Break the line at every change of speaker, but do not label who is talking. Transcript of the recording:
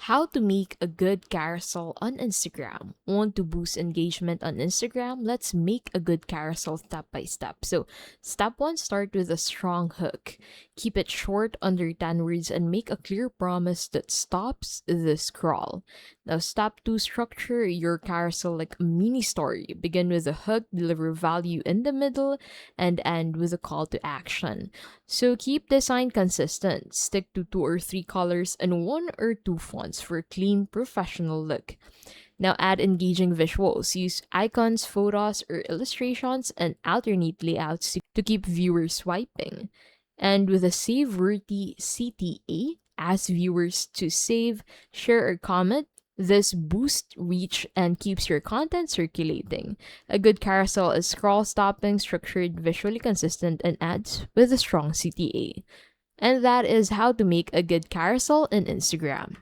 How to make a good carousel on Instagram. Want to boost engagement on Instagram? Let's make a good carousel step by step. So, step one, start with a strong hook. Keep it short, under 10 words, and make a clear promise that stops the scroll. Now, step two, structure your carousel like a mini story. Begin with a hook, deliver value in the middle, and end with a call to action. So keep design consistent. Stick to two or three colors and one or two fonts for a clean, professional look. Now add engaging visuals. Use icons, photos, or illustrations and alternate layouts to keep viewers swiping. And with a save-worthy CTA, ask viewers to save, share, or comment. This boosts reach and keeps your content circulating. A good carousel is scroll stopping, structured, visually consistent, and adds with a strong CTA. And that is how to make a good carousel in Instagram.